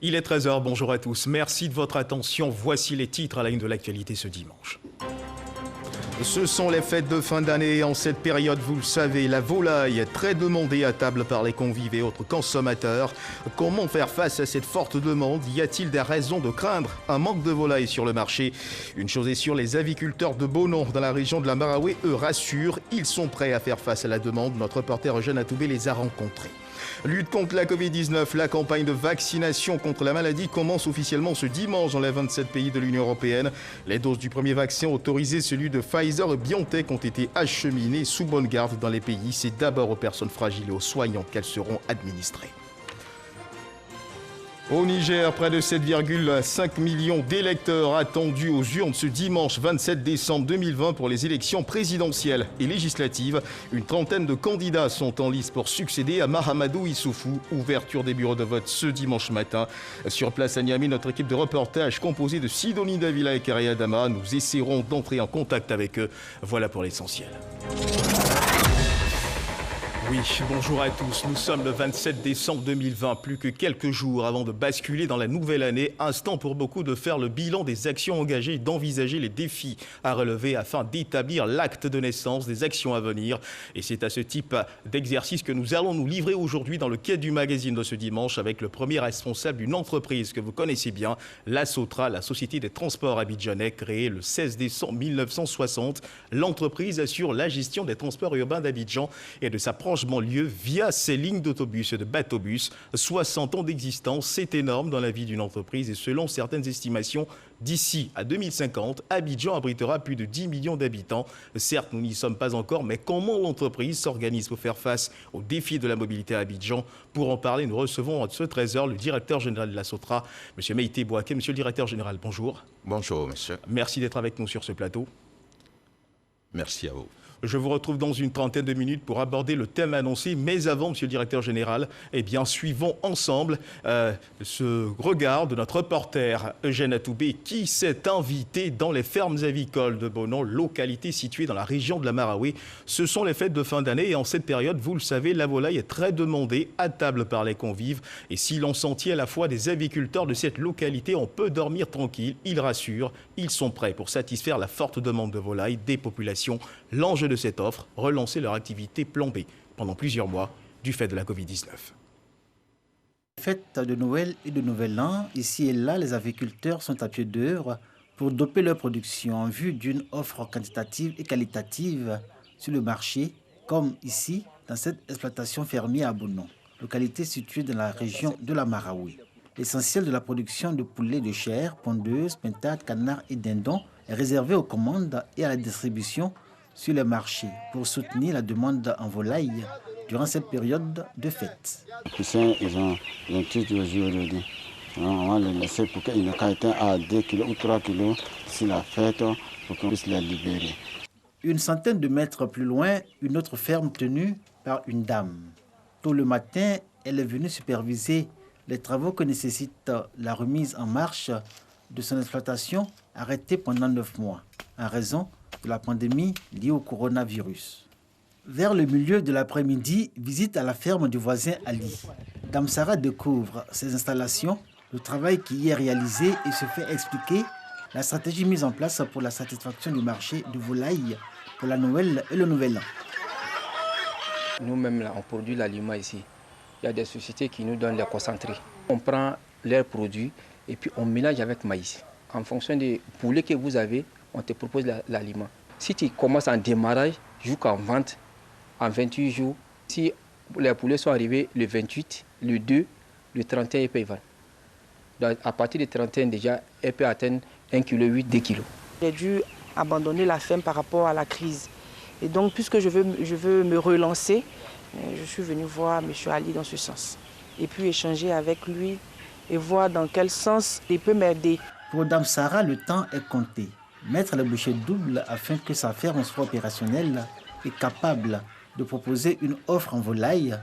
Il est 13h, bonjour à tous. Merci de votre attention. Voici les titres à la une de l'actualité ce dimanche. Ce sont les fêtes de fin d'année et en cette période, vous le savez, la volaille est très demandée à table par les convives et autres consommateurs. Comment faire face à cette forte demande? Y a-t-il des raisons de craindre un manque de volaille sur le marché? Une chose est sûre, les aviculteurs de Bonon dans la région de la Maraoué, eux, rassurent. Ils sont prêts à faire face à la demande. Notre reporter Eugène Atoubé les a rencontrés. Lutte contre la Covid-19, la campagne de vaccination contre la maladie commence officiellement ce dimanche dans les 27 pays de l'Union européenne. Les doses du premier vaccin autorisé, celui de Pfizer et BioNTech, ont été acheminées sous bonne garde dans les pays. C'est d'abord aux personnes fragiles et aux soignants qu'elles seront administrées. Au Niger, près de 7,5 millions d'électeurs attendus aux urnes ce dimanche 27 décembre 2020 pour les élections présidentielles et législatives. Une trentaine de candidats sont en lice pour succéder à Mahamadou Issoufou. Ouverture des bureaux de vote ce dimanche matin. Sur place à Niamey, notre équipe de reportage composée de Sidonie Davila et Karia Adama. Nous essaierons d'entrer en contact avec eux. Voilà pour l'essentiel. Oui, bonjour à tous. Nous sommes le 27 décembre 2020, plus que quelques jours avant de basculer dans la nouvelle année. Instant pour beaucoup de faire le bilan des actions engagées et d'envisager les défis à relever afin d'établir l'acte de naissance des actions à venir. Et c'est à ce type d'exercice que nous allons nous livrer aujourd'hui dans le quai du magazine de ce dimanche avec le premier responsable d'une entreprise que vous connaissez bien, la Sotra, la Société des Transports Abidjanais, créée le 16 décembre 1960. L'entreprise assure la gestion des transports urbains d'Abidjan et de sa proche banlieue via ses lignes d'autobus et de bateau-bus. 60 ans d'existence, c'est énorme dans la vie d'une entreprise et selon certaines estimations, d'ici à 2050, Abidjan abritera plus de 10 millions d'habitants. Certes, nous n'y sommes pas encore, mais comment l'entreprise s'organise pour faire face aux défis de la mobilité à Abidjan? Pour en parler, nous recevons à ce 13h le directeur général de la Sotra, M. Meïté Bouaké. Monsieur le directeur général, bonjour. Bonjour, monsieur. Merci d'être avec nous sur ce plateau. Merci à vous. Je vous retrouve dans une trentaine de minutes pour aborder le thème annoncé. Mais avant, monsieur le directeur général, eh bien, suivons ensemble ce regard de notre reporter Eugène Atoubé qui s'est invité dans les fermes avicoles de Bonon, localité située dans la région de la Maraoué. Ce sont les fêtes de fin d'année et en cette période, vous le savez, la volaille est très demandée à table par les convives. Et si l'on sentit à la fois des aviculteurs de cette localité, on peut dormir tranquille. Ils rassurent, ils sont prêts pour satisfaire la forte demande de volaille des populations. L'enjeu de cette offre, relancer leur activité plombée pendant plusieurs mois du fait de la Covid-19. Fête de Noël et de Nouvel An, ici et là, les aviculteurs sont à pied d'œuvre pour doper leur production en vue d'une offre quantitative et qualitative sur le marché, comme ici, dans cette exploitation fermière à Bonon, localité située dans la région de la Maraoué. L'essentiel de la production de poulets de chair, pondeuses, pintades, canards et dindons est réservé aux commandes et à la distribution sur les marchés pour soutenir la demande en volaille durant cette période de fête. Les poussins, ils ont tous aujourd'hui. On va les laisser pour qu'ils ne caillent à 2 kg ou 3 kg d'ici la fête pour qu'on puisse les libérer. Une centaine de mètres plus loin, une autre ferme tenue par une dame. Tôt le matin, elle est venue superviser les travaux que nécessite la remise en marche de son exploitation arrêtée pendant 9 mois en raison de la pandémie liée au coronavirus. Vers le milieu de l'après-midi, visite à la ferme du voisin Ali. Dame Sarah découvre ses installations, le travail qui y est réalisé et se fait expliquer la stratégie mise en place pour la satisfaction du marché de volaille pour la Noël et le Nouvel An. Nous-mêmes, là, on produit l'aliment ici. Il y a des sociétés qui nous donnent les concentrés. On prend leurs produits et puis on mélange avec maïs. En fonction des poulets que vous avez, on te propose l'aliment. Si tu commences en démarrage jusqu'en vente, en 28 jours, si les poulets sont arrivés le 28, le 2, le 31, ils peuvent vendre. Donc, à partir du 31, déjà, ils peuvent atteindre 1,8 kg, 2 kg. J'ai dû abandonner la ferme par rapport à la crise. Et donc, puisque je veux me relancer, je suis venue voir M. Ali dans ce sens. Et puis échanger avec lui et voir dans quel sens il peut m'aider. Pour Dame Sarah, le temps est compté. Mettre les bouchées doubles afin que sa ferme soit opérationnelle et capable de proposer une offre en volaille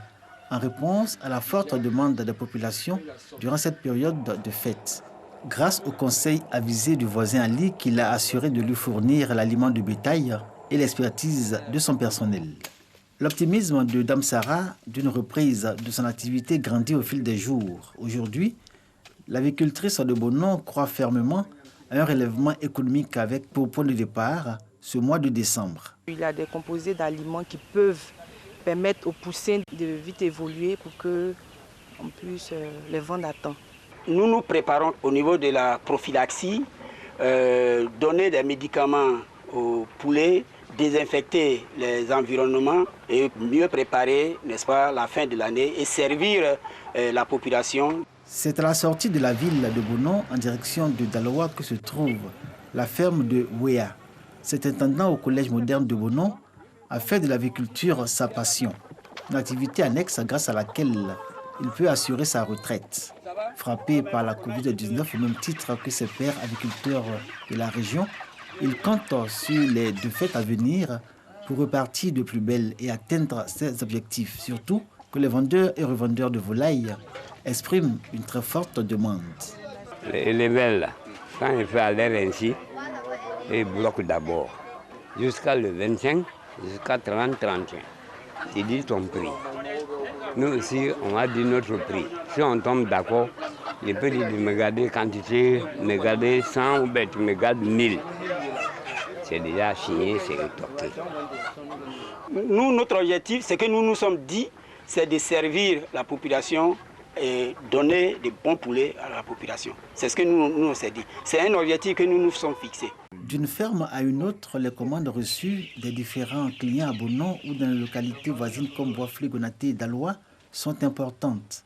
en réponse à la forte demande des populations durant cette période de fête. Grâce au conseil avisé du voisin Ali qui l'a assuré de lui fournir l'aliment de bétail et l'expertise de son personnel. L'optimisme de Dame Sarah d'une reprise de son activité grandit au fil des jours. Aujourd'hui, L'avicultrice de Bonon croit fermement à un relèvement économique avec pour point de départ ce mois de décembre. Il y a des composés d'aliments qui peuvent permettre aux poussins de vite évoluer pour qu'on puisse les vendre à temps. Nous nous préparons au niveau de la prophylaxie, donner des médicaments aux poulets, désinfecter les environnements et mieux préparer, n'est-ce pas, la fin de l'année et servir la population. C'est à la sortie de la ville de Bonon en direction de Daloa que se trouve la ferme de Wea. Cet intendant au collège moderne de Bonon a fait de l'aviculture sa passion, une activité annexe grâce à laquelle il peut assurer sa retraite. Frappé par la Covid-19 au même titre que ses pairs agriculteurs de la région, il compte sur les 2 fêtes à venir pour repartir de plus belle et atteindre ses objectifs. Surtout que les vendeurs et revendeurs de volailles expriment une très forte demande. Les belles, quand il fait aller ainsi, il bloque d'abord. Jusqu'à le 25, jusqu'à 30-31. Tu dis ton prix. Nous aussi, on a dit notre prix. Si on tombe d'accord, je peux dire de me garder quantité, me garder 100 ou bien tu me gardes 1000. C'est déjà signé, c'est retoqué. Nous, notre objectif, c'est que nous nous sommes dit, c'est de servir la population et donner des bons poulets à la population. C'est ce que nous s'est dit. C'est un objectif que nous nous sommes fixés. D'une ferme à une autre, les commandes reçues des différents clients à Bonon ou dans les localités voisines comme Boisflé, Gonaté et Daloa sont importantes.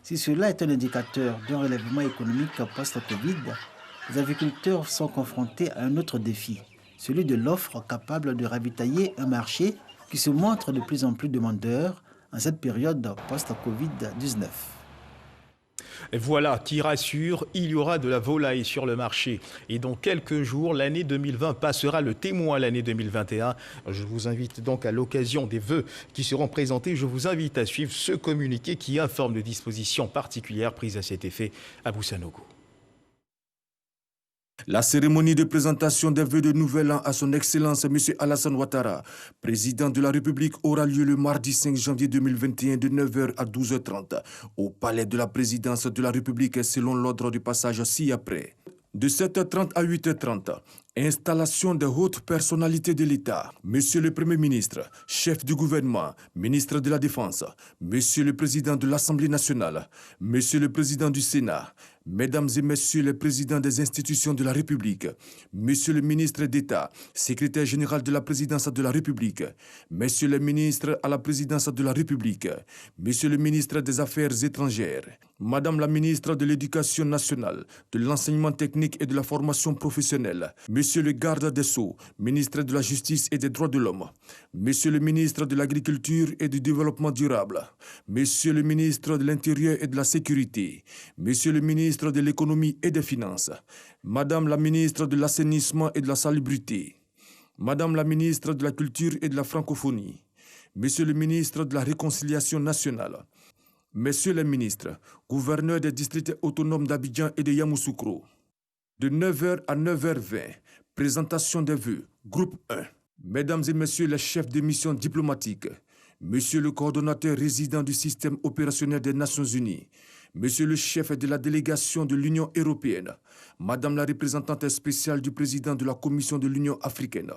Si cela est un indicateur d'un relèvement économique post-Covid, les agriculteurs sont confrontés à un autre défi, celui de l'offre capable de ravitailler un marché qui se montre de plus en plus demandeur en cette période post-Covid-19. Et voilà qui rassure, il y aura de la volaille sur le marché. Et dans quelques jours, l'année 2020 passera le témoin à l'année 2021. Je vous invite donc à l'occasion des vœux qui seront présentés, je vous invite à suivre ce communiqué qui informe de dispositions particulières prises à cet effet à Boussanogo. La cérémonie de présentation des vœux de nouvel an à son Excellence M. Alassane Ouattara, président de la République, aura lieu le mardi 5 janvier 2021 de 9h à 12h30 au palais de la présidence de la République selon l'ordre du passage ci-après. De 7h30 à 8h30, installation des hautes personnalités de l'État. Monsieur le Premier ministre, chef du gouvernement, ministre de la Défense, Monsieur le Président de l'Assemblée nationale, Monsieur le Président du Sénat, Mesdames et Messieurs les présidents des institutions de la République, Monsieur le ministre d'État, secrétaire général de la présidence de la République, Messieurs les ministres à la présidence de la République, Monsieur le ministre des Affaires étrangères, Madame la ministre de l'Éducation nationale, de l'enseignement technique et de la formation professionnelle, Monsieur le garde des Sceaux, ministre de la Justice et des Droits de l'Homme, Monsieur le ministre de l'Agriculture et du Développement durable, Monsieur le ministre de l'Intérieur et de la Sécurité, Monsieur le ministre de l'Économie et des Finances, Madame la ministre de l'Assainissement et de la Salubrité, Madame la ministre de la Culture et de la Francophonie, Monsieur le ministre de la Réconciliation nationale, Messieurs les ministres, gouverneurs des districts autonomes d'Abidjan et de Yamoussoukro. De 9h à 9h20, présentation des vœux, groupe 1. Mesdames et Messieurs les chefs de mission diplomatique, Monsieur le coordonnateur résident du système opérationnel des Nations Unies, Monsieur le chef de la délégation de l'Union européenne, Madame la représentante spéciale du président de la Commission de l'Union africaine,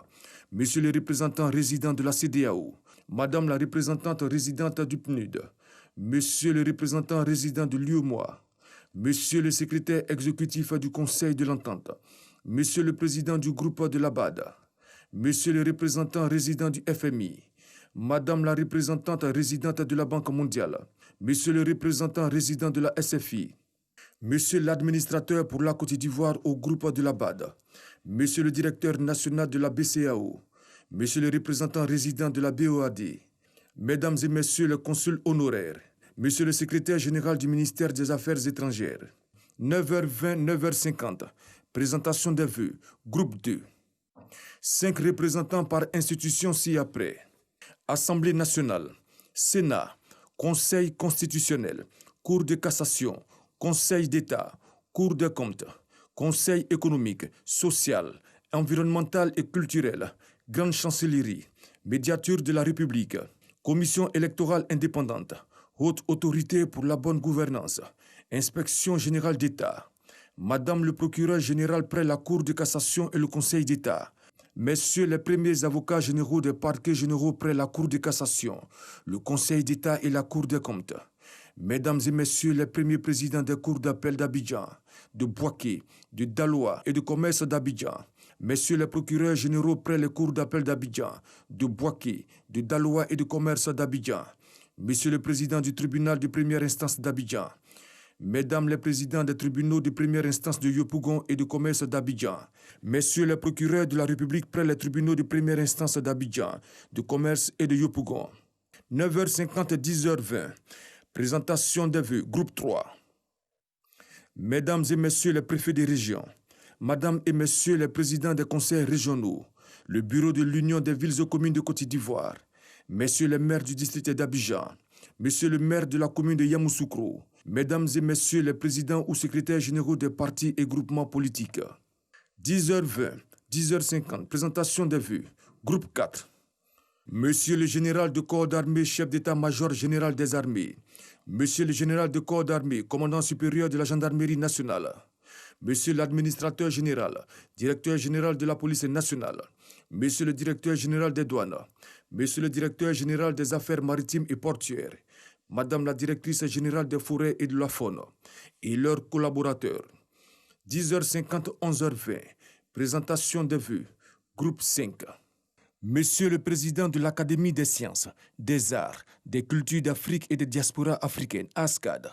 Monsieur le représentant résident de la CEDEAO, Madame la représentante résidente du PNUD, Monsieur le représentant résident de l'UEMOA, Monsieur le secrétaire exécutif du Conseil de l'Entente, Monsieur le président du groupe de la BAD, Monsieur le représentant résident du FMI, Madame la représentante résidente de la Banque mondiale, Monsieur le représentant résident de la SFI, Monsieur l'administrateur pour la Côte d'Ivoire au groupe de la BAD, Monsieur le directeur national de la BCAO, Monsieur le représentant résident de la BOAD, Mesdames et Messieurs les consuls honoraires, Monsieur le secrétaire général du ministère des Affaires étrangères. 9h20, 9h50, présentation des vœux, groupe 2. 5 représentants par institution ci-après. Assemblée nationale, Sénat, Conseil constitutionnel, Cour de cassation, Conseil d'État, Cour des comptes, Conseil économique, social, environnemental et culturel, Grande Chancellerie, Médiature de la République, Commission électorale indépendante, Haute autorité pour la bonne gouvernance, Inspection générale d'État. Madame le procureur général près la Cour de cassation et le Conseil d'État. Messieurs les premiers avocats généraux des parquets généraux près la Cour de cassation, le Conseil d'État et la Cour des comptes. Mesdames et messieurs les premiers présidents des cours d'appel d'Abidjan, de Bouaké, de Daloa et de commerce d'Abidjan. Messieurs les procureurs généraux près les cours d'appel d'Abidjan, de Bouaké, de Daloa et de commerce d'Abidjan. Monsieur le président du tribunal de première instance d'Abidjan. Mesdames les présidents des tribunaux de première instance de Yopougon et de commerce d'Abidjan, messieurs les procureurs de la République près les tribunaux de première instance d'Abidjan, de commerce et de Yopougon. 9h50, 10h20. Présentation des vœux, groupe 3. Mesdames et messieurs les préfets des régions, Madame et messieurs les présidents des conseils régionaux, le bureau de l'Union des villes et communes de Côte d'Ivoire, messieurs les maires du district d'Abidjan, monsieur le maire de la commune de Yamoussoukro, mesdames et messieurs les présidents ou secrétaires généraux des partis et groupements politiques. 10h20, 10h50, présentation des vœux, groupe 4. Monsieur le général de corps d'armée, chef d'état-major général des armées, monsieur le général de corps d'armée, commandant supérieur de la gendarmerie nationale, monsieur l'administrateur général, directeur général de la police nationale, monsieur le directeur général des douanes, monsieur le directeur général des affaires maritimes et portuaires, madame la directrice générale des forêts et de la faune, et leurs collaborateurs. 10h50, 11h20, présentation des vœux, groupe 5. Monsieur le président de l'Académie des sciences, des arts, des cultures d'Afrique et des diasporas africaines, ASCAD,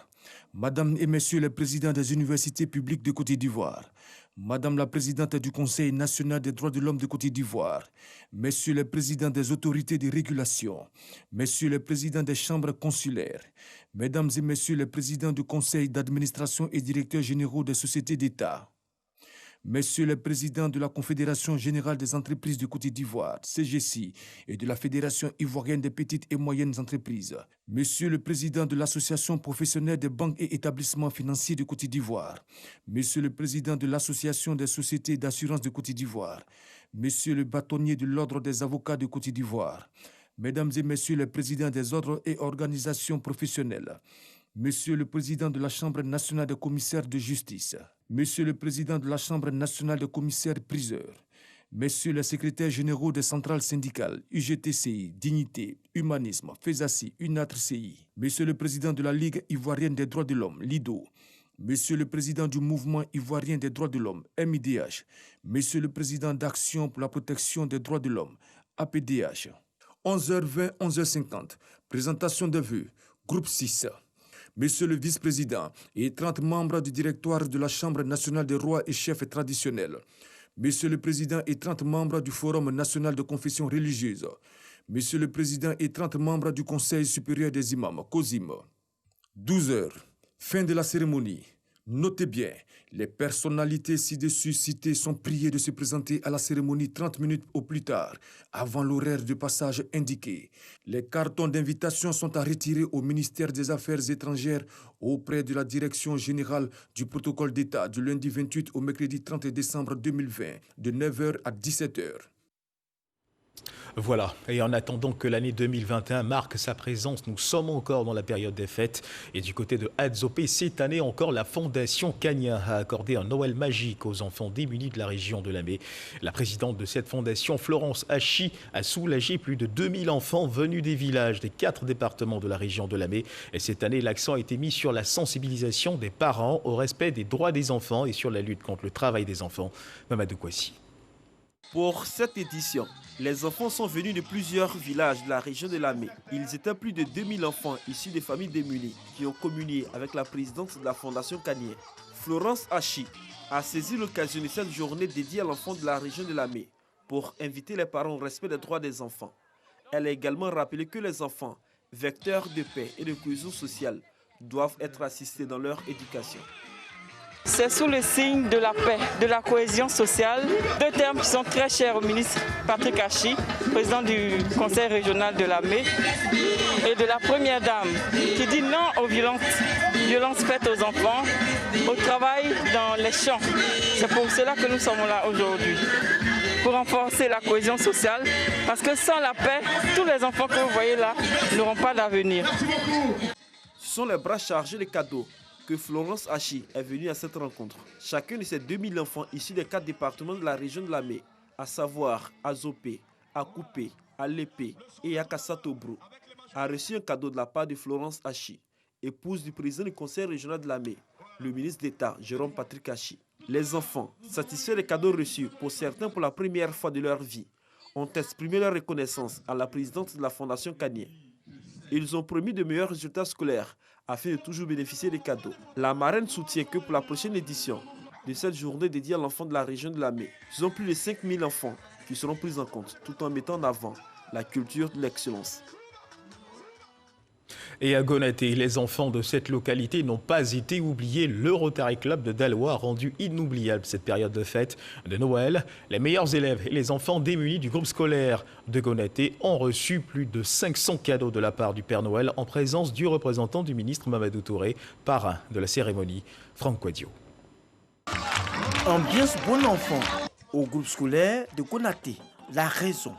Madame et Messieurs les présidents des universités publiques de Côte d'Ivoire, Madame la présidente du Conseil national des droits de l'homme de Côte d'Ivoire, Messieurs les présidents des autorités de régulation, Messieurs les présidents des chambres consulaires, Mesdames et Messieurs les présidents du Conseil d'administration et directeurs généraux des sociétés d'État, Messieurs les présidents de la Confédération générale des entreprises de Côte d'Ivoire, CGC, et de la Fédération ivoirienne des petites et moyennes entreprises, Monsieur le président de l'Association professionnelle des banques et établissements financiers de Côte d'Ivoire, Monsieur le président de l'Association des sociétés d'assurance de Côte d'Ivoire, Monsieur le bâtonnier de l'Ordre des avocats de Côte d'Ivoire, Mesdames et Messieurs les présidents des ordres et organisations professionnelles, Monsieur le président de la Chambre nationale des commissaires de justice, Monsieur le président de la Chambre nationale des commissaires priseurs, Messieurs les secrétaires généraux des centrales syndicales, UGTCI, Dignité, Humanisme, FESACI, UNATRCI, Monsieur le président de la Ligue ivoirienne des droits de l'homme, LIDO, Monsieur le président du Mouvement ivoirien des droits de l'homme, MIDH, Monsieur le président d'Action pour la protection des droits de l'homme, APDH. 11h20, 11h50, présentation des vœux, groupe 6. Monsieur le vice-président et 30 membres du directoire de la Chambre nationale des rois et chefs traditionnels, Monsieur le président et 30 membres du Forum national de confession religieuse, Monsieur le président et 30 membres du Conseil supérieur des imams, COSIM. 12h, fin de la cérémonie. Notez bien, les personnalités ci-dessus citées sont priées de se présenter à la cérémonie 30 minutes au plus tard, avant l'horaire de passage indiqué. Les cartons d'invitation sont à retirer au ministère des Affaires étrangères auprès de la Direction générale du protocole d'État du lundi 28 au mercredi 30 décembre 2020, de 9h à 17h. Voilà, et en attendant que l'année 2021 marque sa présence, nous sommes encore dans la période des fêtes. Et du côté de Adzopé, cette année encore, la Fondation Kania a accordé un Noël magique aux enfants démunis de la région de Lamé. La présidente de cette fondation, Florence Hachi, a soulagé plus de 2000 enfants venus des villages des 4 départements de la région de Lamé. Et cette année, l'accent a été mis sur la sensibilisation des parents au respect des droits des enfants et sur la lutte contre le travail des enfants. Mamadou Kouassi. Pour cette édition, les enfants sont venus de plusieurs villages de la région de Lamé. Ils étaient plus de 2000 enfants issus des familles démunies qui ont communié avec la présidente de la Fondation Kanié. Florence Hachi a saisi l'occasion de cette journée dédiée à l'enfant de la région de Lamé pour inviter les parents au respect des droits des enfants. Elle a également rappelé que les enfants, vecteurs de paix et de cohésion sociale, doivent être assistés dans leur éducation. C'est sous le signe de la paix, de la cohésion sociale, 2 termes qui sont très chers au ministre Patrick Hachi, président du conseil régional de Lamé, et de la première dame qui dit non aux violences faites aux enfants, au travail dans les champs. C'est pour cela que nous sommes là aujourd'hui, pour renforcer la cohésion sociale, parce que sans la paix, tous les enfants que vous voyez là n'auront pas d'avenir. Ce sont les bras chargés de cadeaux que Florence Hachi est venue à cette rencontre. Chacun de ces 2000 enfants issus des 4 départements de la région de Lamé, à savoir Azopé, Akoupé, Alépé et Akassatobro, a reçu un cadeau de la part de Florence Hachi, épouse du président du conseil régional de Lamé, le ministre d'État Jérôme Patrick Hachi. Les enfants, satisfaits des cadeaux reçus, pour certains pour la première fois de leur vie, ont exprimé leur reconnaissance à la présidente de la Fondation Kanié. Ils ont promis de meilleurs résultats scolaires afin de toujours bénéficier des cadeaux. La marraine soutient que pour la prochaine édition de cette journée dédiée à l'enfant de la région de Lamé, ce sont plus de 5000 enfants qui seront pris en compte, tout en mettant en avant la culture de l'excellence. Et à Gonaté, les enfants de cette localité n'ont pas été oubliés. Le Rotary Club de Daloa a rendu inoubliable cette période de fête de Noël. Les meilleurs élèves et les enfants démunis du groupe scolaire de Gonaté ont reçu plus de 500 cadeaux de la part du Père Noël en présence du représentant du ministre Mamadou Touré, parrain de la cérémonie, Franck Quadio. Ambiance bon enfant au groupe scolaire de Gonaté. La raison.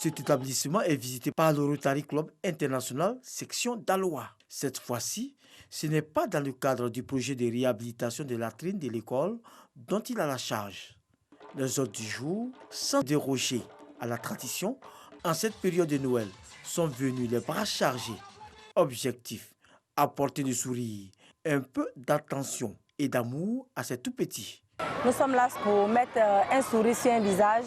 Cet établissement est visité par le Rotary Club International, section Daloa. Cette fois-ci, ce n'est pas dans le cadre du projet de réhabilitation de la latrines de l'école dont il a la charge. Les hôtes du jour, sans déroger à la tradition, en cette période de Noël, sont venus les bras chargés. Objectif, apporter du sourire, un peu d'attention et d'amour à ces tout petits. Nous sommes là pour mettre un sourire sur un visage,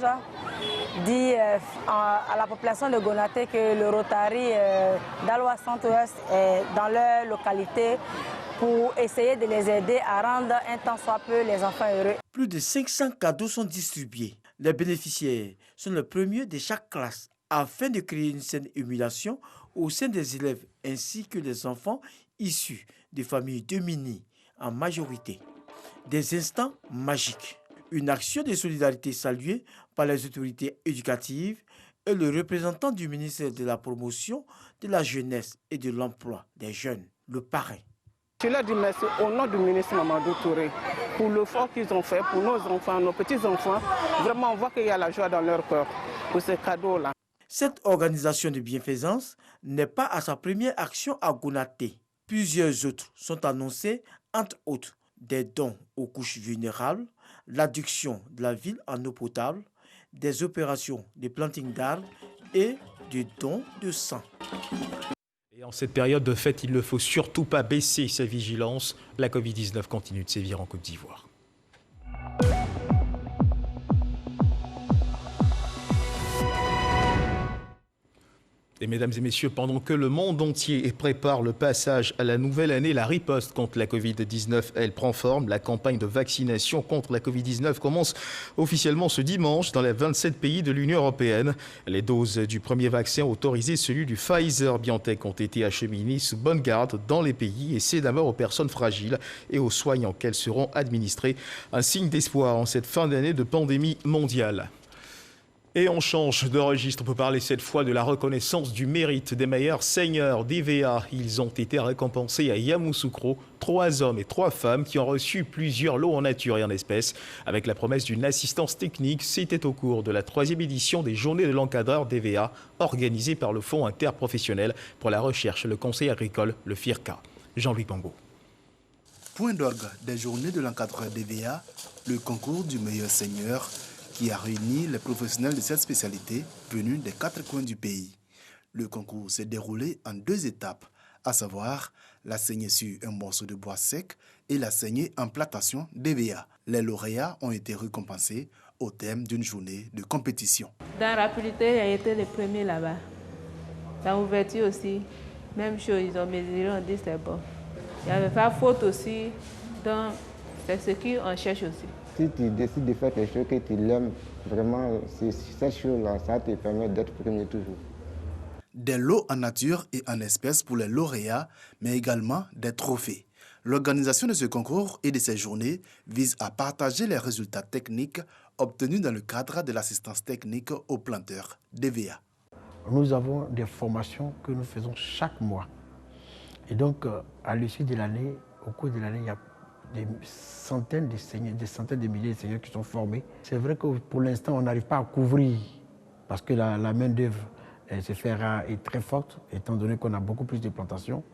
dire à la population de Gonaté que le Rotary Daloa Centre-Ouest est dans leur localité pour essayer de les aider à rendre un tant soit peu les enfants heureux. Plus de 500 cadeaux sont distribués. Les bénéficiaires sont les premiers de chaque classe afin de créer une saine émulation au sein des élèves ainsi que des enfants issus de familles démunies en majorité. Des instants magiques. Une action de solidarité saluée par les autorités éducatives et le représentant du ministère de la Promotion de la Jeunesse et de l'Emploi des Jeunes, le parrain. Je leur dis merci au nom du ministre Mamadou Touré pour l'effort qu'ils ont fait pour nos enfants, nos petits-enfants. Vraiment, on voit qu'il y a la joie dans leur cœur pour ces cadeaux-là. Cette organisation de bienfaisance n'est pas à sa première action à Gonaté. Plusieurs autres sont annoncés, entre autres, des dons aux couches vulnérables, l'adduction de la ville en eau potable, des opérations de planting d'arbres et du don de sang. Et en cette période de fête, il ne faut surtout pas baisser sa vigilance. La Covid-19 continue de sévir en Côte d'Ivoire. Et mesdames et messieurs, pendant que le monde entier prépare le passage à la nouvelle année, la riposte contre la Covid-19, elle prend forme. La campagne de vaccination contre la Covid-19 commence officiellement ce dimanche dans les 27 pays de l'Union européenne. Les doses du premier vaccin autorisé, celui du Pfizer-BioNTech, ont été acheminées sous bonne garde dans les pays et c'est d'abord aux personnes fragiles et aux soignants qu'elles seront administrées. Un signe d'espoir en cette fin d'année de pandémie mondiale. Et on change de registre pour parler cette fois de la reconnaissance du mérite des meilleurs seigneurs d'EVA. Ils ont été récompensés à Yamoussoukro, 3 hommes et 3 femmes qui ont reçu plusieurs lots en nature et en espèces. Avec la promesse d'une assistance technique, c'était au cours de la 3e édition des Journées de l'encadreur d'EVA, organisée par le Fonds interprofessionnel pour la recherche et le conseil agricole, le FIRCA. Jean-Louis Bango. Point d'orgue des Journées de l'encadreur d'EVA, le concours du meilleur seigneur, qui a réuni les professionnels de cette spécialité venus des 4 coins du pays. Le concours s'est déroulé en 2 étapes, à savoir la saignée sur un morceau de bois sec et la saignée en plantation d'EVA. Les lauréats ont été récompensés au terme d'une journée de compétition. Dans la rapidité, j'ai été le premier là-bas. Dans l'ouverture aussi, même chose, ils ont mesuré, on dit c'est bon. Il n'y avait pas faute aussi, donc c'est ce qu'on cherche aussi. Si tu décides de faire quelque chose que tu l'aimes, vraiment, cette chose-là, ça te permet d'être premier toujours. Des lots en nature et en espèces pour les lauréats, mais également des trophées. L'organisation de ce concours et de ces journées vise à partager les résultats techniques obtenus dans le cadre de l'assistance technique aux planteurs d'EVA. Nous avons des formations que nous faisons chaque mois. Et donc, à l'issue de l'année, au cours de l'année, il y a des centaines de milliers de seigneurs qui sont formés. C'est vrai que pour l'instant, on n'arrive pas à couvrir parce que la main-d'œuvre se fait rare et très forte, étant donné qu'on a beaucoup plus de plantations.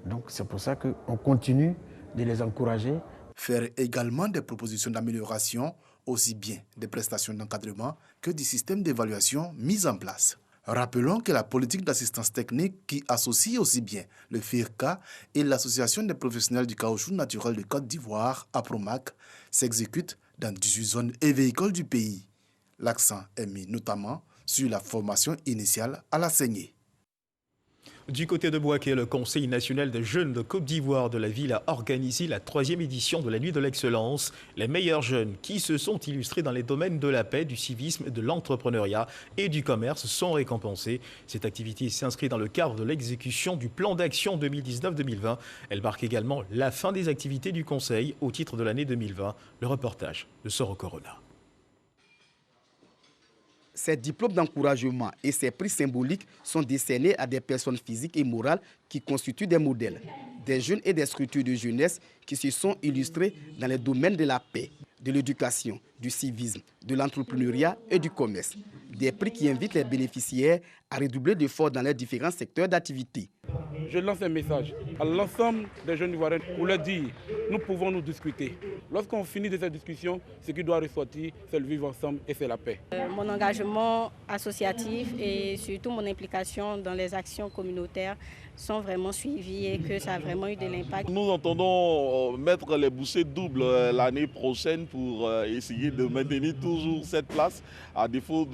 Donc c'est pour ça qu'on continue de les encourager. Faire également des propositions d'amélioration, aussi bien des prestations d'encadrement que du système d'évaluation mis en place. Rappelons que la politique d'assistance technique qui associe aussi bien le FIRCA et l'Association des professionnels du caoutchouc naturel de Côte d'Ivoire, APROMAC, s'exécute dans 18 zones et véhicules du pays. L'accent est mis notamment sur la formation initiale à la saignée. Du côté de Bouaké, le Conseil national des jeunes de Côte d'Ivoire de la ville a organisé la 3e édition de la Nuit de l'Excellence. Les meilleurs jeunes qui se sont illustrés dans les domaines de la paix, du civisme, de l'entrepreneuriat et du commerce sont récompensés. Cette activité s'inscrit dans le cadre de l'exécution du plan d'action 2019-2020. Elle marque également la fin des activités du Conseil au titre de l'année 2020. Le reportage de Soro Corona. Ces diplômes d'encouragement et ces prix symboliques sont décernés à des personnes physiques et morales qui constituent des modèles, des jeunes et des structures de jeunesse qui se sont illustrés dans les domaines de la paix, de l'éducation, du civisme, de l'entrepreneuriat et du commerce. Des prix qui invitent les bénéficiaires à redoubler d'efforts dans les différents secteurs d'activité. Je lance un message à l'ensemble des jeunes Ivoiriens pour leur dire nous pouvons nous discuter. Lorsqu'on finit de cette discussion, ce qui doit ressortir, c'est le vivre ensemble et c'est la paix. Mon engagement associatif et surtout mon implication dans les actions communautaires sont vraiment suivis et que ça a vraiment eu de l'impact. Nous entendons mettre les bouchées doubles l'année prochaine pour essayer de maintenir toujours cette place à défaut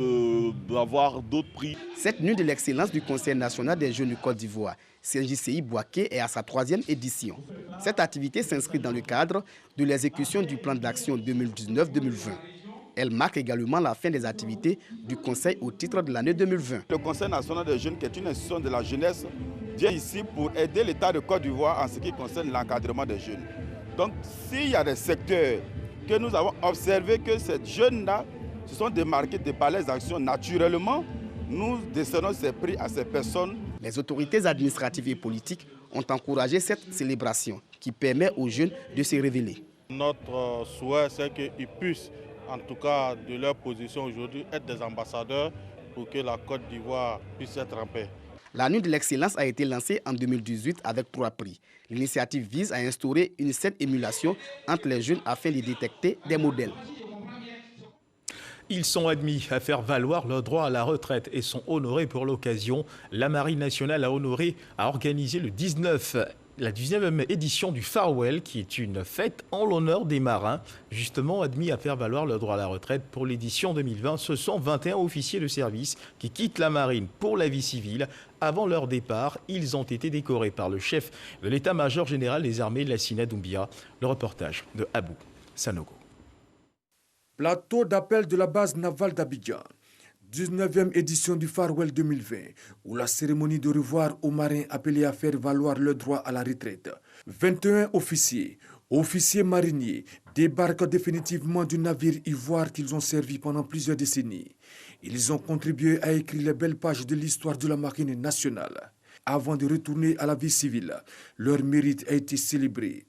d'avoir d'autres prix. Cette nuit de l'excellence du Conseil national des jeunes de Côte d'Ivoire, CNJCI Bouaké, est à sa 3e édition. Cette activité s'inscrit dans le cadre de l'exécution du plan d'action 2019-2020. Elle marque également la fin des activités du Conseil au titre de l'année 2020. Le Conseil national des jeunes, qui est une institution de la jeunesse, vient ici pour aider l'État de Côte d'Ivoire en ce qui concerne l'encadrement des jeunes. Donc, s'il y a des secteurs que nous avons observé que ces jeunes-là se sont démarqués de par les actions naturellement, nous décernons ces prix à ces personnes. Les autorités administratives et politiques ont encouragé cette célébration qui permet aux jeunes de se révéler. Notre souhait, c'est qu'ils puissent, en tout cas de leur position aujourd'hui, être des ambassadeurs pour que la Côte d'Ivoire puisse être en paix. La Nuit de l'Excellence a été lancée en 2018 avec 3 prix. L'initiative vise à instaurer une saine émulation entre les jeunes afin de détecter des modèles. Ils sont admis à faire valoir leur droit à la retraite et sont honorés pour l'occasion. La Marine nationale a organisé la 19e édition du Farewell, qui est une fête en l'honneur des marins, justement admis à faire valoir leur droit à la retraite pour l'édition 2020. Ce sont 21 officiers de service qui quittent la marine pour la vie civile. Avant leur départ, ils ont été décorés par le chef de l'état-major général des armées, Lassina Doumbia. Le reportage de Abou Sanogo. Plateau d'appel de la base navale d'Abidjan. 19e édition du Farewell 2020, où la cérémonie de revoir aux marins appelés à faire valoir leur droit à la retraite. 21 officiers mariniers débarquent définitivement du navire ivoire qu'ils ont servi pendant plusieurs décennies. Ils ont contribué à écrire les belles pages de l'histoire de la marine nationale. Avant de retourner à la vie civile, leur mérite a été célébré.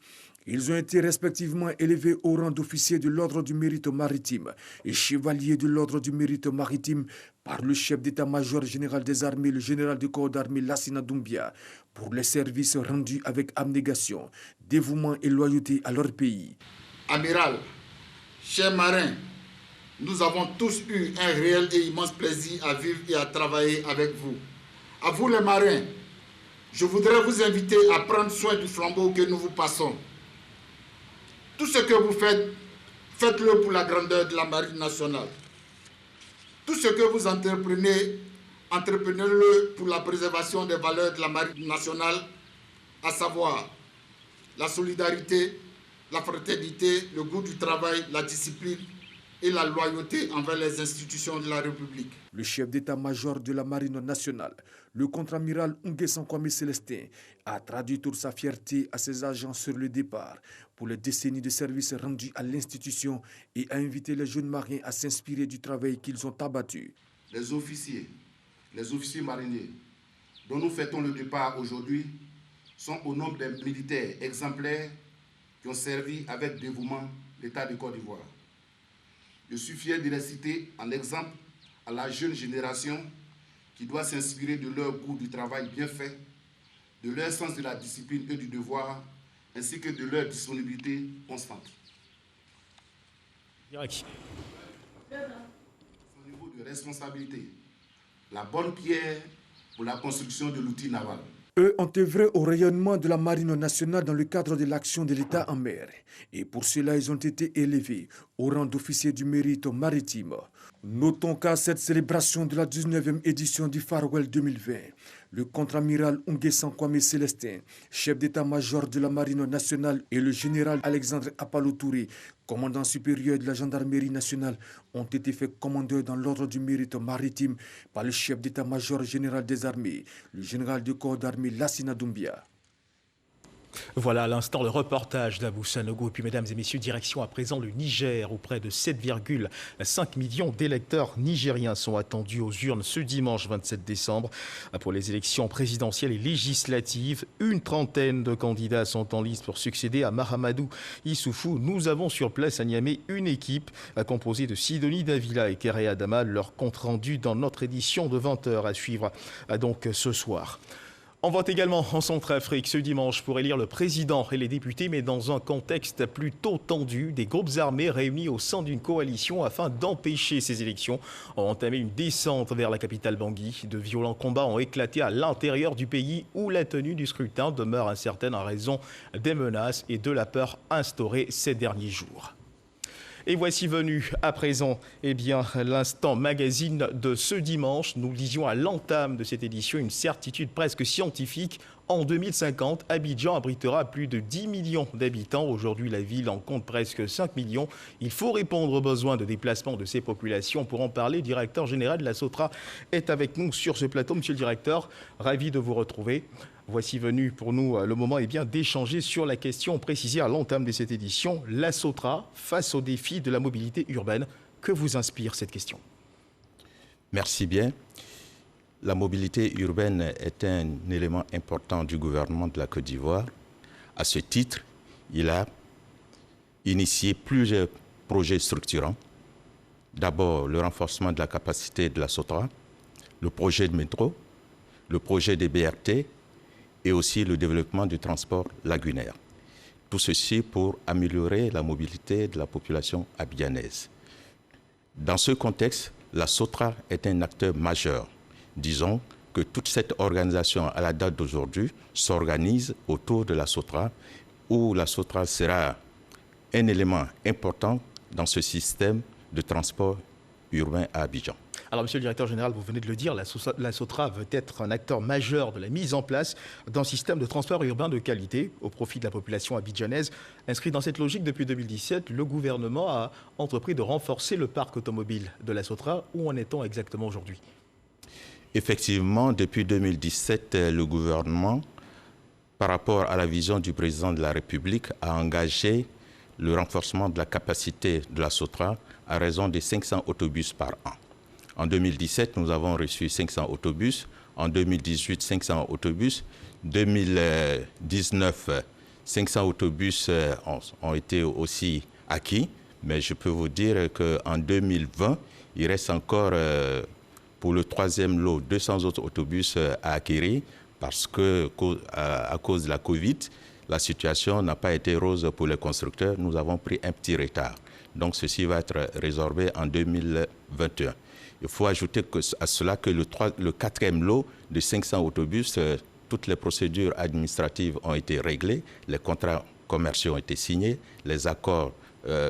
Ils ont été respectivement élevés au rang d'officiers de l'ordre du mérite maritime et chevaliers de l'ordre du mérite maritime par le chef d'état-major général des armées, le général de corps d'armée Lassina Doumbia, pour les services rendus avec abnégation, dévouement et loyauté à leur pays. Amiral, chers marins, nous avons tous eu un réel et immense plaisir à vivre et à travailler avec vous. À vous les marins, je voudrais vous inviter à prendre soin du flambeau que nous vous passons. Tout ce que vous faites, faites-le pour la grandeur de la marine nationale. Tout ce que vous entreprenez, entreprenez-le pour la préservation des valeurs de la marine nationale, à savoir la solidarité, la fraternité, le goût du travail, la discipline et la loyauté envers les institutions de la République. Le chef d'état-major de la marine nationale, le contre-amiral Nguessan Kwame Célestin, a traduit toute sa fierté à ses agents sur le départ pour les décennies de services rendus à l'institution et a invité les jeunes marins à s'inspirer du travail qu'ils ont abattu. Les officiers mariniers dont nous fêtons le départ aujourd'hui sont au nombre des militaires exemplaires qui ont servi avec dévouement l'État de Côte d'Ivoire. Je suis fier de les citer en exemple à la jeune génération qui doit s'inspirer de leur goût du travail bien fait, de leur sens de la discipline et du devoir, ainsi que de leur disponibilité constante. Direct. Au niveau de responsabilité, la bonne pierre pour la construction de l'outil naval. Eux ont œuvré au rayonnement de la marine nationale dans le cadre de l'action de l'État en mer. Et pour cela, ils ont été élevés au rang d'officier du mérite maritime. Notons qu'à cette célébration de la 19e édition du Farewell 2020, le contre-amiral Nguessan Kwame Célestin, chef d'état-major de la marine nationale, et le général Alexandre Apalo Touré, commandant supérieur de la gendarmerie nationale, ont été faits commandeurs dans l'ordre du mérite maritime par le chef d'état-major général des armées, le général de corps d'armée Lassina Doumbia. Voilà à l'instant le reportage d'Abou Sanogo. Et puis mesdames et messieurs, direction à présent le Niger, où près de 7,5 millions d'électeurs nigériens sont attendus aux urnes ce dimanche 27 décembre. Pour les élections présidentielles et législatives, une trentaine de candidats sont en liste pour succéder à Mahamadou Issoufou. Nous avons sur place à Niamey une équipe composée de Sidonie Davila et Kéré Adama. Leur compte rendu dans notre édition de 20h à suivre donc ce soir. On vote également en Centrafrique ce dimanche pour élire le président et les députés, mais dans un contexte plutôt tendu. Des groupes armés réunis au sein d'une coalition afin d'empêcher ces élections ont entamé une descente vers la capitale Bangui. De violents combats ont éclaté à l'intérieur du pays où la tenue du scrutin demeure incertaine en raison des menaces et de la peur instaurée ces derniers jours. Et voici venu à présent l'instant magazine de ce dimanche. Nous lisions à l'entame de cette édition une certitude presque scientifique. En 2050, Abidjan abritera plus de 10 millions d'habitants. Aujourd'hui, la ville en compte presque 5 millions. Il faut répondre aux besoins de déplacement de ces populations. Pour en parler, le directeur général de la SOTRA est avec nous sur ce plateau. Monsieur le directeur, ravi de vous retrouver. Voici venu pour nous le moment d'échanger sur la question précisée à l'entame de cette édition. La SOTRA face aux défis de la mobilité urbaine. Que vous inspire cette question? Merci bien. La mobilité urbaine est un élément important du gouvernement de la Côte d'Ivoire. À ce titre, il a initié plusieurs projets structurants. D'abord, le renforcement de la capacité de la SOTRA, le projet de métro, le projet des BRT, et aussi le développement du transport lagunaire. Tout ceci pour améliorer la mobilité de la population abidjanaise. Dans ce contexte, la SOTRA est un acteur majeur. Disons que toute cette organisation, à la date d'aujourd'hui, s'organise autour de la SOTRA, où la SOTRA sera un élément important dans ce système de transport urbain à Abidjan. Alors, monsieur le directeur général, vous venez de le dire, la SOTRA veut être un acteur majeur de la mise en place d'un système de transport urbain de qualité au profit de la population abidjanaise. Inscrit dans cette logique depuis 2017, le gouvernement a entrepris de renforcer le parc automobile de la SOTRA. Où en est-on exactement aujourd'hui? Effectivement, depuis 2017, le gouvernement, par rapport à la vision du président de la République, a engagé le renforcement de la capacité de la SOTRA à raison de 500 autobus par an. En 2017, nous avons reçu 500 autobus. En 2018, 500 autobus. 2019, 500 autobus ont été aussi acquis. Mais je peux vous dire qu'en 2020, il reste encore, pour le troisième lot, 200 autres autobus à acquérir parce que, à cause de la Covid, la situation n'a pas été rose pour les constructeurs. Nous avons pris un petit retard. Donc, ceci va être résorbé en 2021. Il faut ajouter à cela que le quatrième lot de 500 autobus, toutes les procédures administratives ont été réglées, les contrats commerciaux ont été signés, les accords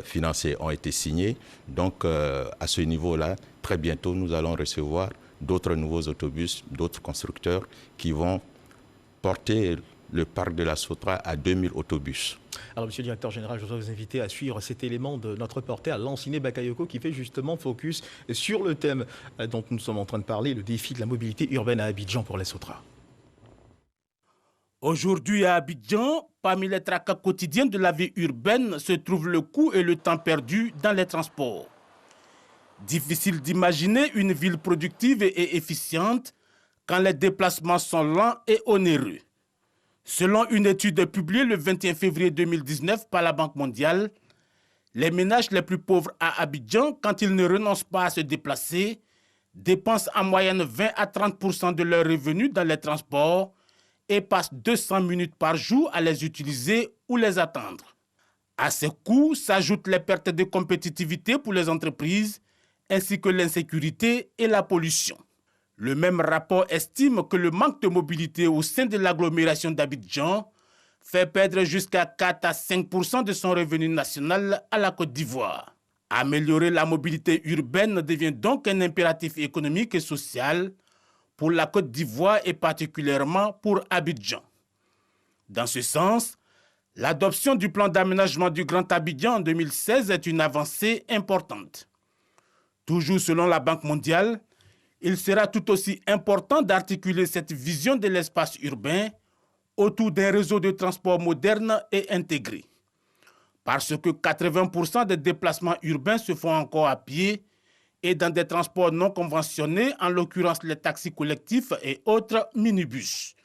financiers ont été signés. Donc, à ce niveau-là, très bientôt, nous allons recevoir d'autres nouveaux autobus, d'autres constructeurs qui vont porter le parc de la SOTRA à 2000 autobus. Alors, monsieur le directeur général, je voudrais vous inviter à suivre cet élément de notre reporter Lanciné Bakayoko qui fait justement focus sur le thème dont nous sommes en train de parler, le défi de la mobilité urbaine à Abidjan pour la SOTRA. Aujourd'hui à Abidjan, parmi les tracas quotidiens de la vie urbaine se trouvent le coût et le temps perdu dans les transports. Difficile d'imaginer une ville productive et efficiente quand les déplacements sont lents et onéreux. Selon une étude publiée le 21 février 2019 par la Banque mondiale, les ménages les plus pauvres à Abidjan, quand ils ne renoncent pas à se déplacer, dépensent en moyenne 20 à 30% de leurs revenus dans les transports et passent 200 minutes par jour à les utiliser ou les attendre. À ces coûts s'ajoutent les pertes de compétitivité pour les entreprises, ainsi que l'insécurité et la pollution. Le même rapport estime que le manque de mobilité au sein de l'agglomération d'Abidjan fait perdre jusqu'à 4 à 5% de son revenu national à la Côte d'Ivoire. Améliorer la mobilité urbaine devient donc un impératif économique et social pour la Côte d'Ivoire et particulièrement pour Abidjan. Dans ce sens, l'adoption du plan d'aménagement du Grand Abidjan en 2016 est une avancée importante. Toujours selon la Banque mondiale, il sera tout aussi important d'articuler cette vision de l'espace urbain autour d'un réseau de transport moderne et intégré. Parce que 80% des déplacements urbains se font encore à pied et dans des transports non conventionnés, en l'occurrence les taxis collectifs et autres minibus.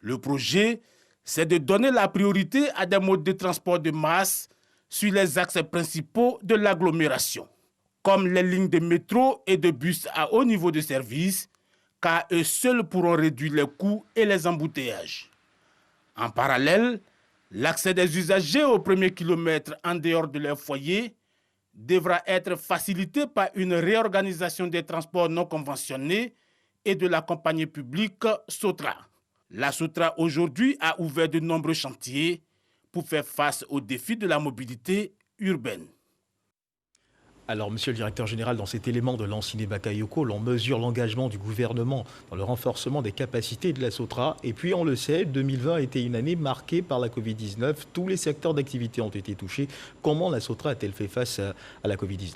Le projet, c'est de donner la priorité à des modes de transport de masse sur les axes principaux de l'agglomération, comme les lignes de métro et de bus à haut niveau de service, car eux seuls pourront réduire les coûts et les embouteillages. En parallèle, l'accès des usagers aux premiers kilomètres en dehors de leur foyer devra être facilité par une réorganisation des transports non conventionnés et de la compagnie publique Sotra. La Sotra aujourd'hui a ouvert de nombreux chantiers pour faire face aux défis de la mobilité urbaine. Alors, monsieur le directeur général, dans cet élément de Lansing Bakayoko, l'on mesure l'engagement du gouvernement dans le renforcement des capacités de la Sotra. Et puis, on le sait, 2020 a été une année marquée par la Covid-19. Tous les secteurs d'activité ont été touchés. Comment la Sotra a-t-elle fait face à la Covid-19 ?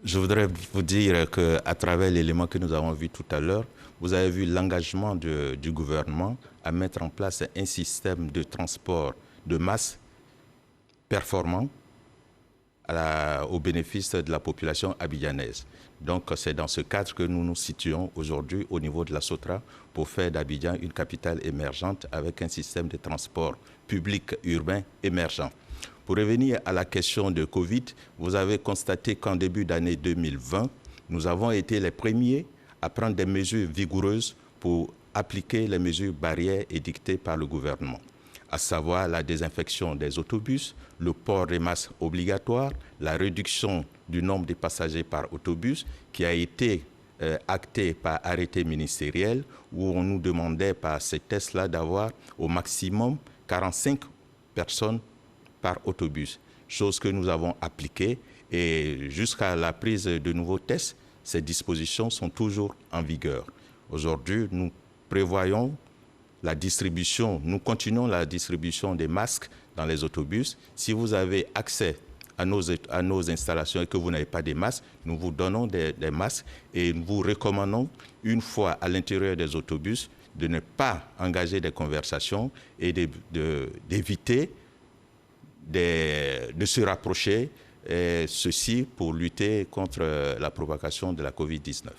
Je voudrais vous dire qu'à travers l'élément que nous avons vu tout à l'heure, vous avez vu l'engagement du gouvernement à mettre en place un système de transport de masse performant au bénéfice de la population abidjanaise. Donc c'est dans ce cadre que nous nous situons aujourd'hui au niveau de la Sotra pour faire d'Abidjan une capitale émergente avec un système de transport public urbain émergent. Pour revenir à la question de Covid, vous avez constaté qu'en début d'année 2020, nous avons été les premiers à prendre des mesures vigoureuses pour appliquer les mesures barrières édictées par le gouvernement, à savoir la désinfection des autobus, le port des masques obligatoire, la réduction du nombre de passagers par autobus qui a été acté par arrêté ministériel où on nous demandait par ces tests-là d'avoir au maximum 45 personnes par autobus, chose que nous avons appliquée et jusqu'à la prise de nouveaux tests, ces dispositions sont toujours en vigueur. Aujourd'hui, nous prévoyons la distribution, nous continuons la distribution des masques dans les autobus. Si vous avez accès à nos installations et que vous n'avez pas de masques, nous vous donnons des masques et nous vous recommandons, une fois à l'intérieur des autobus, de ne pas engager des conversations et d'éviter de se rapprocher, et ceci pour lutter contre la propagation de la Covid-19.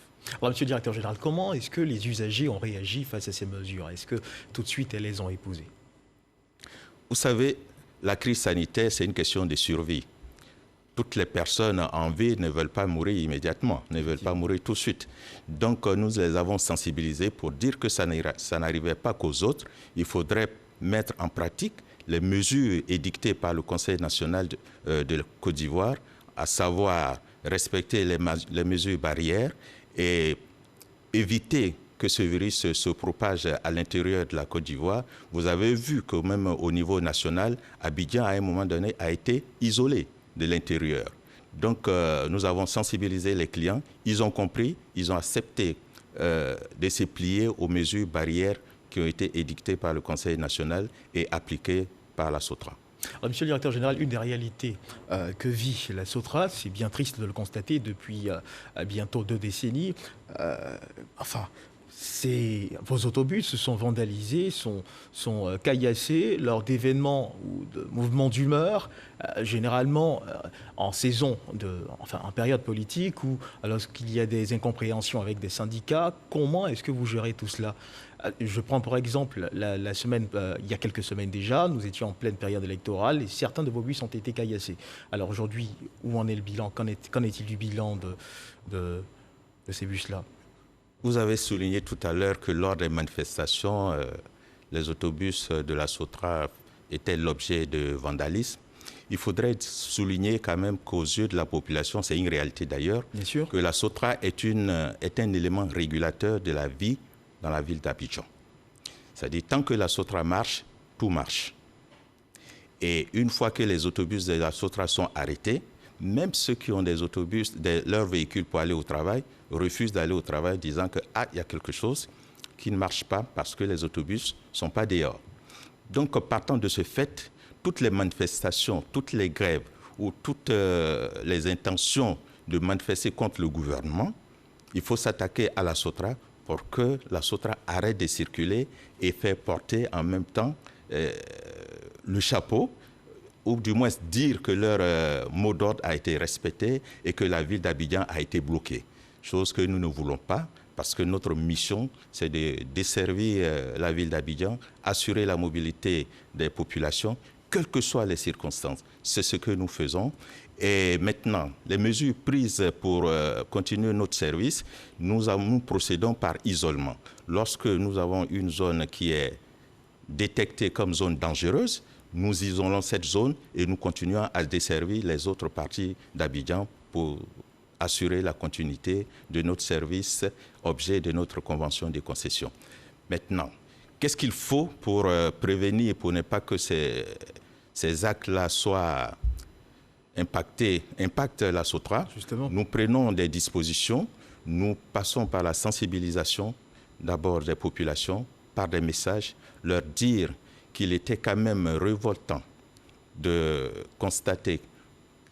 Alors, monsieur le directeur général, comment est-ce que les usagers ont réagi face à ces mesures ? Est-ce que tout de suite, elles les ont épousées ? Vous savez, la crise sanitaire, c'est une question de survie. Toutes les personnes en vie ne veulent pas mourir immédiatement, ne veulent pas mourir tout de suite. Donc, nous les avons sensibilisés pour dire que ça n'arrivait pas qu'aux autres. Il faudrait mettre en pratique les mesures édictées par le Conseil national de la Côte d'Ivoire, à savoir respecter les mesures barrières et éviter que ce virus se propage à l'intérieur de la Côte d'Ivoire. Vous avez vu que même au niveau national, Abidjan, à un moment donné, a été isolé de l'intérieur. Donc, nous avons sensibilisé les clients. Ils ont compris, ils ont accepté de se plier aux mesures barrières qui ont été édictées par le Conseil national et appliquées par la Sotra. Alors, monsieur le directeur général, une des réalités que vit la Sotra, c'est bien triste de le constater depuis bientôt 2 décennies, vos autobus se sont vandalisés, sont caillassés lors d'événements ou de mouvements d'humeur, généralement en saison, en période politique ou lorsqu'il y a des incompréhensions avec des syndicats. Comment est-ce que vous gérez tout cela ? Je prends pour exemple la semaine, il y a quelques semaines déjà, nous étions en pleine période électorale et certains de vos bus ont été caillassés. Alors aujourd'hui, où en est le bilan ? Qu'en est-il du bilan de ces bus-là ? Vous avez souligné tout à l'heure que lors des manifestations, les autobus de la SOTRA étaient l'objet de vandalisme. Il faudrait souligner quand même qu'aux yeux de la population, c'est une réalité d'ailleurs, que la SOTRA est un élément régulateur de la vie dans la ville d'Abidjan. C'est-à-dire, tant que la SOTRA marche, tout marche. Et une fois que les autobus de la SOTRA sont arrêtés, même ceux qui ont des autobus, leurs véhicules pour aller au travail, refusent d'aller au travail disant que il y a quelque chose qui ne marche pas parce que les autobus ne sont pas dehors. Donc, partant de ce fait, toutes les manifestations, toutes les grèves ou toutes les intentions de manifester contre le gouvernement, il faut s'attaquer à la SOTRA pour que la SOTRA arrête de circuler et faire porter en même temps le chapeau, ou du moins dire que leur mot d'ordre a été respecté et que la ville d'Abidjan a été bloquée. Chose que nous ne voulons pas, parce que notre mission, c'est de desservir la ville d'Abidjan, assurer la mobilité des populations, quelles que soient les circonstances. C'est ce que nous faisons. Et maintenant, les mesures prises pour continuer notre service, nous procédons par isolement. Lorsque nous avons une zone qui est détectée comme zone dangereuse, nous isolons cette zone et nous continuons à desservir les autres parties d'Abidjan pour assurer la continuité de notre service, objet de notre convention de concession. Maintenant, qu'est-ce qu'il faut pour prévenir, pour ne pas que ces actes-là soient impactent la SOTRA? Justement. Nous prenons des dispositions, nous passons par la sensibilisation d'abord des populations, par des messages, leur dire qu'il était quand même révoltant de constater,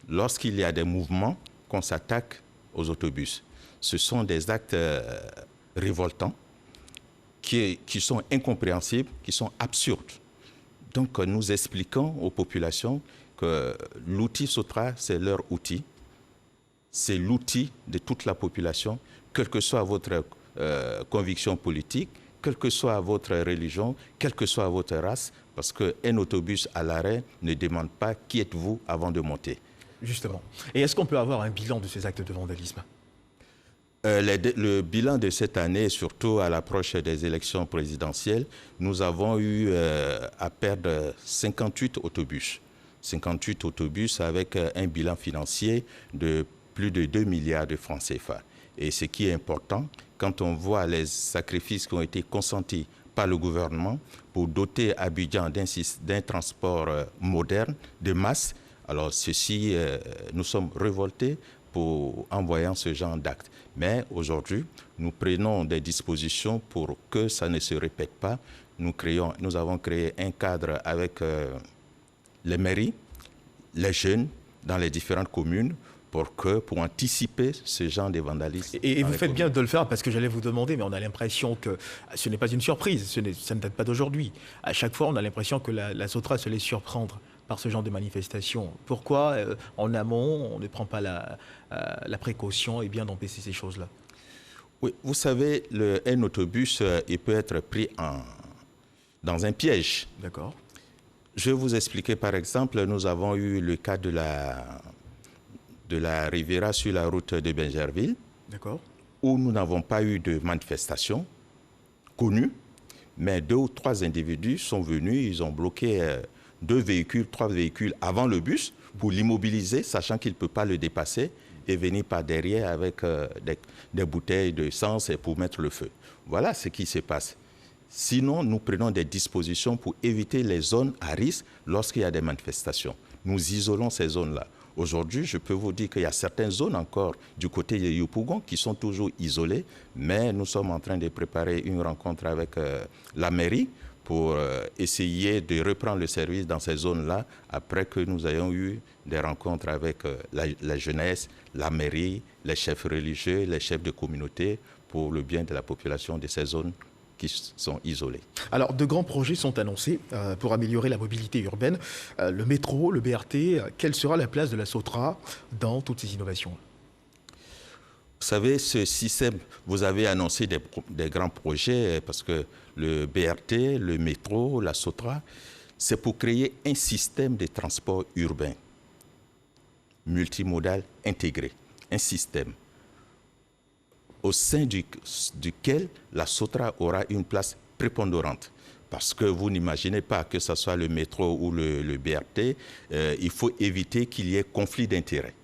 lorsqu'il y a des mouvements, qu'on s'attaque aux autobus. Ce sont des actes révoltants qui sont incompréhensibles, qui sont absurdes. Donc nous expliquons aux populations que l'outil SOTRA, c'est leur outil. C'est l'outil de toute la population, quelle que soit votre conviction politique, quelle que soit votre religion, quelle que soit votre race, parce qu'un autobus à l'arrêt ne demande pas qui êtes-vous avant de monter. Justement. Et est-ce qu'on peut avoir un bilan de ces actes de vandalisme? Le bilan de cette année, surtout à l'approche des élections présidentielles, nous avons eu à perdre 58 autobus. 58 autobus avec un bilan financier de plus de 2 milliards de francs CFA. Et ce qui est important, quand on voit les sacrifices qui ont été consentis par le gouvernement pour doter Abidjan d'un transport moderne, de masse, alors ceci, nous sommes révoltés en voyant ce genre d'actes. Mais aujourd'hui, nous prenons des dispositions pour que ça ne se répète pas. Nous avons créé un cadre avec les mairies, les jeunes dans les différentes communes pour anticiper ce genre de vandalisme. Et vous faites bien de le faire parce que j'allais vous demander, mais on a l'impression que ce n'est pas une surprise, ça ne date pas d'aujourd'hui. À chaque fois, on a l'impression que la SOTRA se laisse surprendre par ce genre de manifestation. Pourquoi, en amont, on ne prend pas la précaution et bien d'empêcher ces choses-là? Oui, vous savez, un autobus, il peut être pris dans un piège. D'accord. Je vais vous expliquer, par exemple, nous avons eu le cas de la Riviera sur la route de Bingerville, où nous n'avons pas eu de manifestation connue, mais 2 ou 3 individus sont venus, ils ont bloqué 2 véhicules, 3 véhicules avant le bus pour l'immobiliser, sachant qu'il ne peut pas le dépasser, et venir par derrière avec des bouteilles d'essence pour mettre le feu. Voilà ce qui se passe. Sinon, nous prenons des dispositions pour éviter les zones à risque lorsqu'il y a des manifestations. Nous isolons ces zones-là. Aujourd'hui, je peux vous dire qu'il y a certaines zones encore du côté de Yopougon qui sont toujours isolées, mais nous sommes en train de préparer une rencontre avec la mairie pour essayer de reprendre le service dans ces zones-là après que nous ayons eu des rencontres avec la jeunesse, la mairie, les chefs religieux, les chefs de communauté pour le bien de la population de ces zones qui sont isolés. Alors, de grands projets sont annoncés pour améliorer la mobilité urbaine. Le métro, le BRT, quelle sera la place de la SOTRA dans toutes ces innovations? Vous savez, ce système, vous avez annoncé des grands projets parce que le BRT, le métro, la SOTRA, c'est pour créer un système de transport urbain multimodal intégré. Un système au sein duquel la SOTRA aura une place prépondérante. Parce que vous n'imaginez pas que ce soit le métro ou le BRT, il faut éviter qu'il y ait conflit d'intérêts.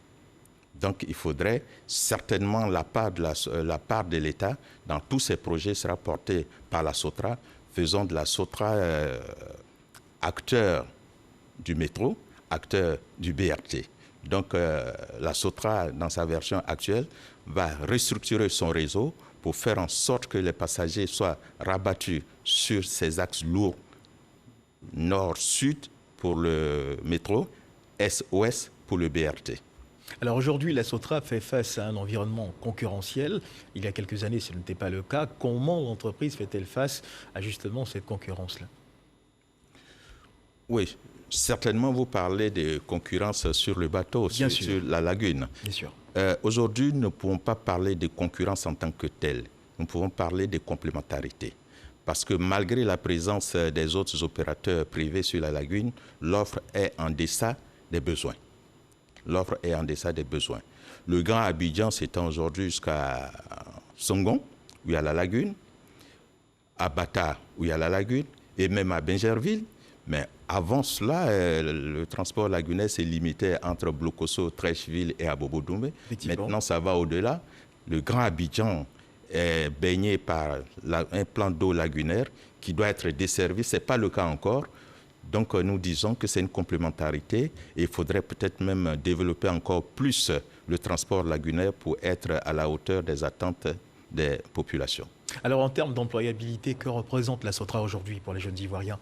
Donc il faudrait certainement la part de l'État dans tous ces projets sera portée par la SOTRA, faisant de la SOTRA acteur du métro, acteur du BRT. Donc la SOTRA, dans sa version actuelle, va restructurer son réseau pour faire en sorte que les passagers soient rabattus sur ces axes lourds nord-sud pour le métro, est-ouest pour le BRT. Alors aujourd'hui, la SOTRA fait face à un environnement concurrentiel. Il y a quelques années, ce n'était pas le cas. Comment l'entreprise fait-elle face à justement cette concurrence-là? Oui, certainement vous parlez de concurrence sur le bateau, sur la lagune. Bien sûr. Aujourd'hui, nous ne pouvons pas parler de concurrence en tant que telle. Nous pouvons parler de complémentarité. Parce que malgré la présence des autres opérateurs privés sur la lagune, l'offre est en deçà des besoins. L'offre est en deçà des besoins. Le Grand Abidjan s'étend aujourd'hui jusqu'à Songon, où il y a la lagune, à Bata, où il y a la lagune, et même à Bingerville. Mais avant cela, le transport lagunais s'est limité entre Blokoso, Trècheville et Abobo-Doumbé. Maintenant, ça va au-delà. Le Grand Abidjan est baigné par un plan d'eau lagunaire qui doit être desservi. Ce n'est pas le cas encore. Donc, nous disons que c'est une complémentarité et il faudrait peut-être même développer encore plus le transport lagunaire pour être à la hauteur des attentes des populations. Alors, en termes d'employabilité, que représente la SOTRA aujourd'hui pour les jeunes Ivoiriens?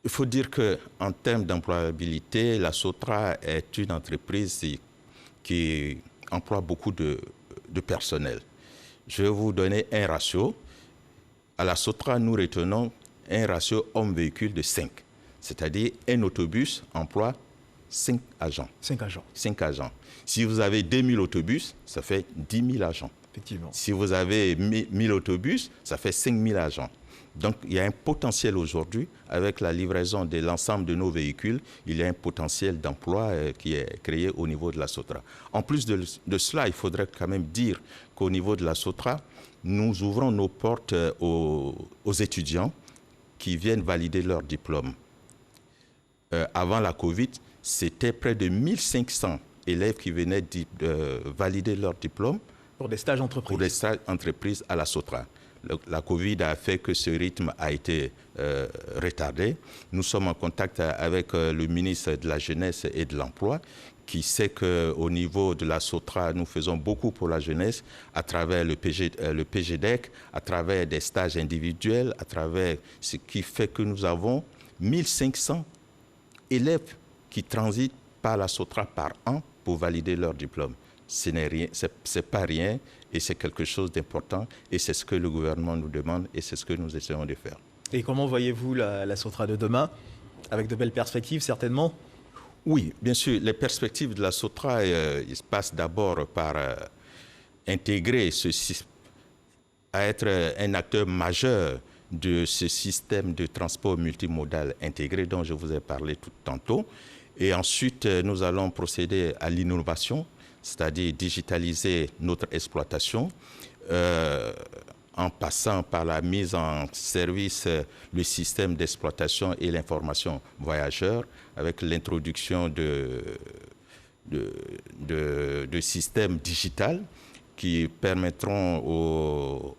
Il faut dire qu'en termes d'employabilité, la SOTRA est une entreprise qui emploie beaucoup de personnel. Je vais vous donner un ratio. À la SOTRA, nous retenons un ratio homme-véhicule de 5. C'est-à-dire un autobus emploie 5 agents. 5 agents. 5 agents. Si vous avez 2000 autobus, ça fait 10 000 agents. Effectivement. Si vous avez 1000 autobus, ça fait 5000 agents. Donc, il y a un potentiel aujourd'hui, avec la livraison de l'ensemble de nos véhicules, il y a un potentiel d'emploi qui est créé au niveau de la SOTRA. En plus de cela, il faudrait quand même dire qu'au niveau de la SOTRA, nous ouvrons nos portes aux étudiants qui viennent valider leur diplôme. Avant la Covid, c'était près de 1500 élèves qui venaient valider leur diplôme. Pour des stages entreprises. Pour des stages entreprises à la SOTRA. La Covid a fait que ce rythme a été retardé. Nous sommes en contact avec le ministre de la Jeunesse et de l'Emploi qui sait qu'au niveau de la SOTRA, nous faisons beaucoup pour la jeunesse à travers le PGDEC, à travers des stages individuels, à travers ce qui fait que nous avons 1500 élèves qui transitent par la SOTRA par an pour valider leur diplôme. Ce n'est rien, c'est pas rien et c'est quelque chose d'important et c'est ce que le gouvernement nous demande et c'est ce que nous essayons de faire. Et comment voyez-vous la SOTRA de demain? Avec de belles perspectives certainement? Oui, bien sûr. Les perspectives de la SOTRA il se passe d'abord par intégrer à être un acteur majeur de ce système de transport multimodal intégré dont je vous ai parlé tout tantôt. Et ensuite, nous allons procéder à l'innovation, c'est-à-dire digitaliser notre exploitation en passant par la mise en service le système d'exploitation et l'information voyageur avec l'introduction de systèmes digitaux qui permettront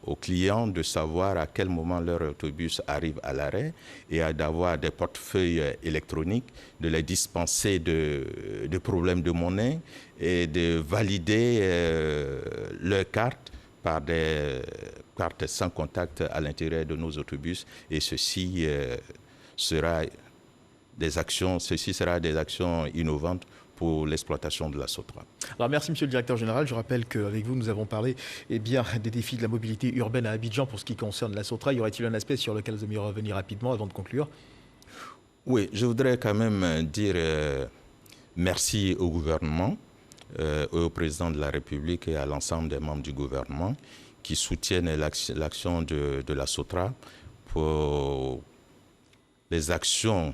aux clients de savoir à quel moment leur autobus arrive à l'arrêt et d'avoir des portefeuilles électroniques, de les dispenser de problèmes de monnaie et de valider leur carte par des cartes sans contact à l'intérieur de nos autobus. Et ceci sera des actions innovantes pour l'exploitation de la SOTRA. Alors merci Monsieur le Directeur Général. Je rappelle qu'avec vous, nous avons parlé des défis de la mobilité urbaine à Abidjan pour ce qui concerne la SOTRA. Y aurait-il un aspect sur lequel vous aimeriez revenir rapidement avant de conclure? Oui, je voudrais quand même dire merci au gouvernement, au président de la République et à l'ensemble des membres du gouvernement qui soutiennent l'action de la SOTRA pour les actions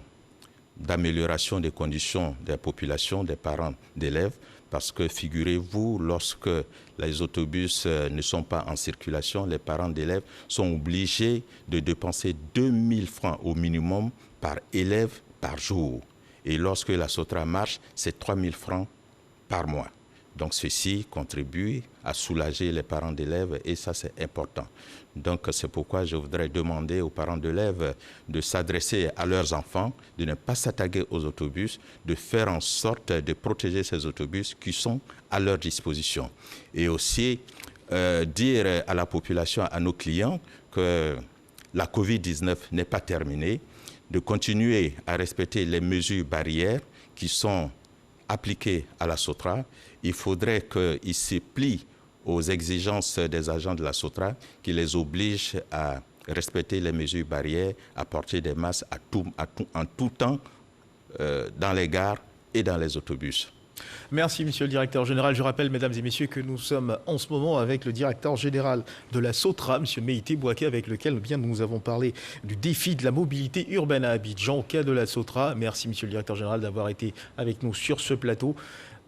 d'amélioration des conditions des populations, des parents d'élèves, Parce que figurez-vous, lorsque les autobus ne sont pas en circulation, les parents d'élèves sont obligés de dépenser 2000 francs au minimum par élève par jour. Et lorsque la SOTRA marche, c'est 3000 francs par mois. Donc ceci contribue à soulager les parents d'élèves et ça c'est important. Donc c'est pourquoi je voudrais demander aux parents d'élèves de s'adresser à leurs enfants, de ne pas s'attaquer aux autobus, de faire en sorte de protéger ces autobus qui sont à leur disposition. Et aussi dire à la population, à nos clients que la Covid-19 n'est pas terminée, de continuer à respecter les mesures barrières qui sont appliquées à la SOTRA. Il faudrait qu'ils se plient aux exigences des agents de la SOTRA qui les obligent à respecter les mesures barrières, à porter des masques en tout temps dans les gares et dans les autobus. Merci, monsieur le directeur général. Je rappelle, mesdames et messieurs, que nous sommes en ce moment avec le directeur général de la SOTRA, monsieur Meïté Bouaké, avec lequel nous avons parlé du défi de la mobilité urbaine à Abidjan au cas de la SOTRA. Merci, monsieur le directeur général, d'avoir été avec nous sur ce plateau.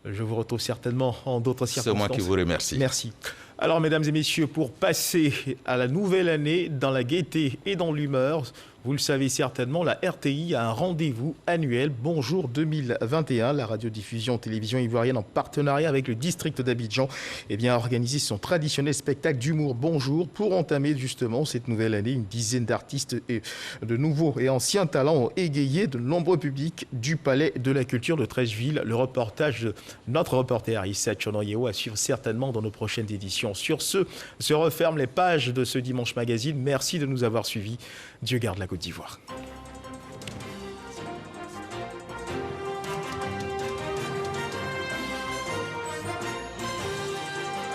Je vous retrouve certainement en d'autres circonstances. C'est moi qui vous remercie. Merci. Alors, mesdames et messieurs, pour passer à la nouvelle année dans la gaieté et dans l'humeur, vous le savez certainement, la RTI a un rendez-vous annuel Bonjour 2021. La radiodiffusion télévision ivoirienne en partenariat avec le district d'Abidjan a organisé son traditionnel spectacle d'humour Bonjour pour entamer justement cette nouvelle année. Une dizaine d'artistes et de nouveaux et anciens talents ont égayé de nombreux publics du Palais de la Culture de Treichville. Le reportage de notre reporter Issa Chonoyeo à suivre certainement dans nos prochaines éditions. Sur ce, se referment les pages de ce Dimanche Magazine. Merci de nous avoir suivis. Dieu garde la Côte d'Ivoire.